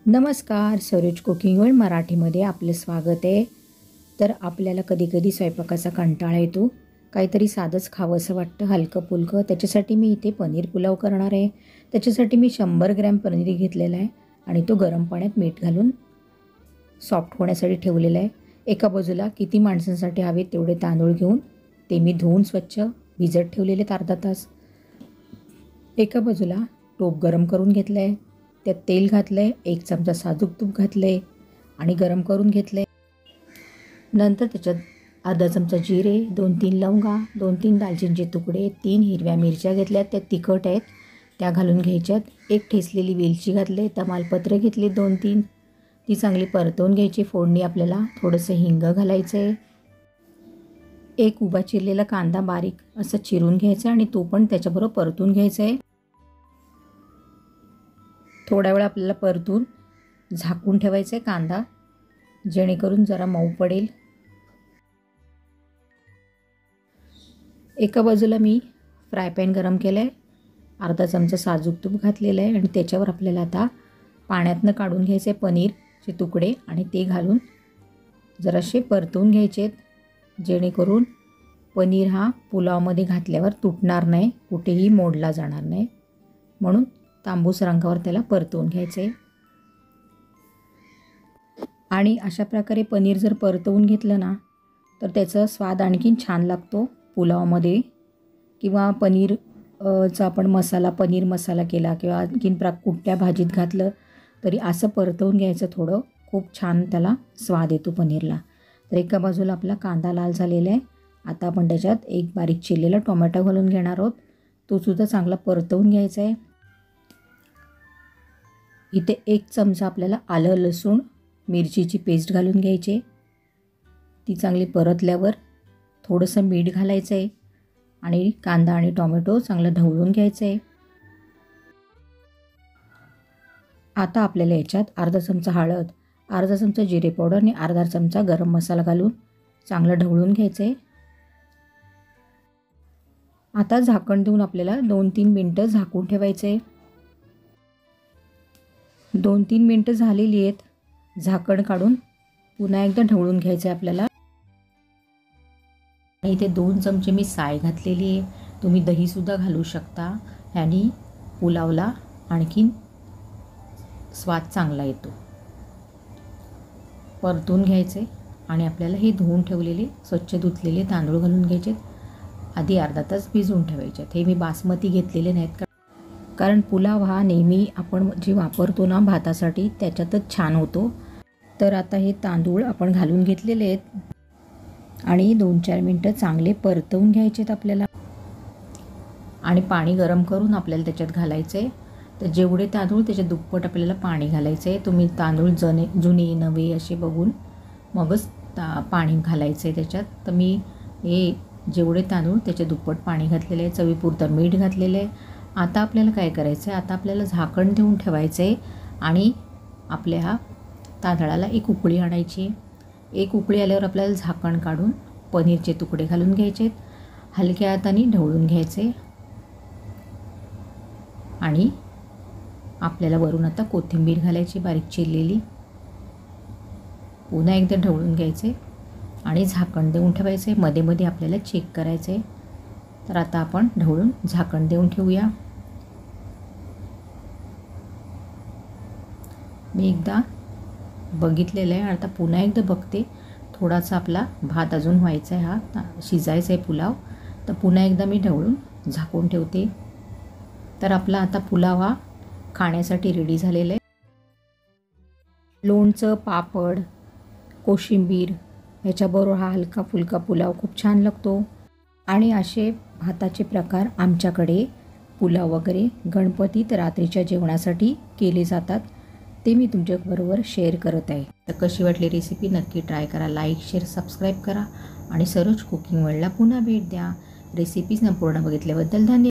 नमस्कार, Saroj cooking world मराठीमध्ये आपलं स्वागत आहे. तर आपल्याला कधी स्वयंपाकाचा कंटाळा येतो, काहीतरी साधंच खावंसं वाटतं, हलकं-फुलकं. त्याच्यासाठी मी इथे पनीर पुलाव करणार आहे. त्याच्यासाठी मी 100 ग्रॅम पनीर घेतलेला आहे आणि तो गरम पाण्यात मीठ घालून सॉफ्ट होण्यासाठी ठेवलेला आहे. एका बाजूला किती माणसांसाठी हवे तेवढे तांदूळ घेऊन ते मी धुवून स्वच्छ भिजत ठेवलेले अर्धा तास. एका बाजूला टोप गरम करून घेतलं आहे, त्यात तेल घातलं आहे, 1 चमचा साजूक तूप घातलं आहे आणि गरम करून घेतलं आहे. नंतर त्याच्यात अर्धा चमचा जिरे, 2-3 लवंगा, 2-3 दालचिनीचे तुकडे, 3 हिरव्या मिरच्या घेतल्यात, त्या तिखट आहेत त्या घालून घ्यायच्यात. 1 ठेचलेली वेलची घातली, तमालपत्र घेतली 2-3, ती चांगली परतवून घ्यायची. फोडणी आपल्याला थोडंसं हिंग घालायचं आहे. 1 उभा चिरलेला कांदा बारीक असं चिरून घ्यायचा आणि तो पण त्याच्याबरोबर परतून घ्यायचा आहे. थोडा वेळ आपल्याला परतून झाकून ठेवायचं आहे कांदा, जेणेकरून जरा मऊ पडेल. एका बाजूला मी फ्राय पॅन गरम केलं आहे, अर्धा चमचा साजूक तूप घातलेलं आहे आणि त्याच्यावर आपल्याला आता पाण्यातनं काढून घ्यायचे पनीरचे तुकडे आणि ते घालून जराशे परतवून घ्यायचे आहेत, जेणेकरून पनीर हा पुलावमध्ये घातल्यावर तुटणार नाही, कुठेही मोडला जाणार नाही. म्हणून तांबूस रंगावर त्याला परतवून घ्यायचे. आणि अशा प्रकारे पनीर जर परतवून घेतलं ना तर त्याचा स्वाद आणखीन छान लागतो पुलावमध्ये. किंवा पनीरचा आपण मसाला, पनीर मसाला केला किंवा आणखीन कुठल्या भाजीत घातलं तरी असं परतवून घ्यायचं थोडं, खूप छान त्याला स्वाद येतो पनीरला. तर एका बाजूला आपला कांदा लाल झालेला आहे. आता आपण त्याच्यात 1 बारीक चिरलेला टोमॅटो घालून घेणार आहोत, तो सुद्धा चांगला परतवून घ्यायचा आहे. इथे 1 चमचा आपल्याला आलं लसूण मिरचीची पेस्ट घालून घ्यायची. ती चांगली परतल्यावर थोडंसं मीठ घालायचं आहे आणि कांदा आणि टोमॅटो चांगलं ढवळून घ्यायचं आहे. आता आपल्याला याच्यात अर्धा चमचा हळद, अर्धा चमचा जिरे पावडर आणि अर्धा चमचा गरम मसाला घालून चांगलं ढवळून घ्यायचं आहे. आता झाकण देऊन आपल्याला 2-3 मिनटं झाकून ठेवायचं आहे. 2-3 मिनटं झालेली आहेत. झाकण काढून पुन्हा एकदा ढवळून घ्यायचं आहे आपल्याला. आणि इथे 2 चमचे मी साय घातलेली आहे, तुम्ही दहीसुद्धा घालू शकता. ह्यानी पुलावला आणखीन स्वाद चांगला येतो. परतून घ्यायचे आणि आपल्याला हे धुवून ठेवलेले स्वच्छ धुतलेले तांदूळ घालून घ्यायचे. आधी अर्धा तास भिजवून ठेवायचे. हे मी बासमती घेतलेले नाहीत, कारण पुलाव हा नेहमी आपण जे वापरतो ना भातासाठी त्याच्यातच छान होतो. तर आता हे तांदूळ आपण घालून घेतलेले आहेत आणि 2-4 मिनटं चांगले परतवून घ्यायचे आहेत आपल्याला. आणि पाणी गरम करून आपल्याला त्याच्यात घालायचं आहे. तर जेवढे तांदूळ त्याच्या दुप्पट आपल्याला पाणी घालायचं आहे. तुम्ही तांदूळ जुने नवे असे बघून मगच पाणी घालायचं आहे त्याच्यात. तर मी हे जेवढे तांदूळ त्याच्या दुप्पट पाणी घातलेलं आहे, चवीपुरतं मीठ घातलेलं आहे. आता आपल्याला काय करायचं आहे, आता आपल्याला झाकण देऊन ठेवायचं आहे आणि आपल्या ह्या तांदळाला 1 उकळी आणायची. 1 उकळी आल्यावर आपल्याला झाकण काढून पनीरचे तुकडे घालून घ्यायचे आहेत, हलक्या हाताने ढवळून घ्यायचे. आणि आपल्याला वरून आता कोथिंबीर घालायची बारीक चिरलेली. पुन्हा एकदा ढवळून घ्यायचे आणि झाकण देऊन ठेवायचे. मध्ये मध्ये आपल्याला चेक करायचे. तर आता आपण ढवळून झाकण देऊन ठेवूया. मी एकदा बघितलेलं आहे, आता पुन्हा एकदा बघते. थोडासा आपला भात अजून व्हायचा आहे, हा शिजायचा आहे पुलाव. तर पुन्हा एकदा मी ढवळून झाकून ठेवते. तर आपला आता पुलाव हा खाण्यासाठी रेडी झालेला आहे. लोणचं, पापड, कोशिंबीर ह्याच्याबरोबर हा हलका फुलका पुलाव खूप छान लागतो. आणि असे भाताचे प्रकार आमच्याकडे पुलाव वगैरे गणपतीत रात्रीच्या जेवणासाठी केले जातात, ते मी तुमच्याबरोबर शेअर करत आहे. तर कशी वाटली रेसिपी नक्की ट्राय करा. लाईक, शेअर, सबस्क्राईब करा आणि सरोज कुकिंग वर्ल्डला पुन्हा भेट द्या. रेसिपी संपूर्ण बघितल्याबद्दल धन्यवाद.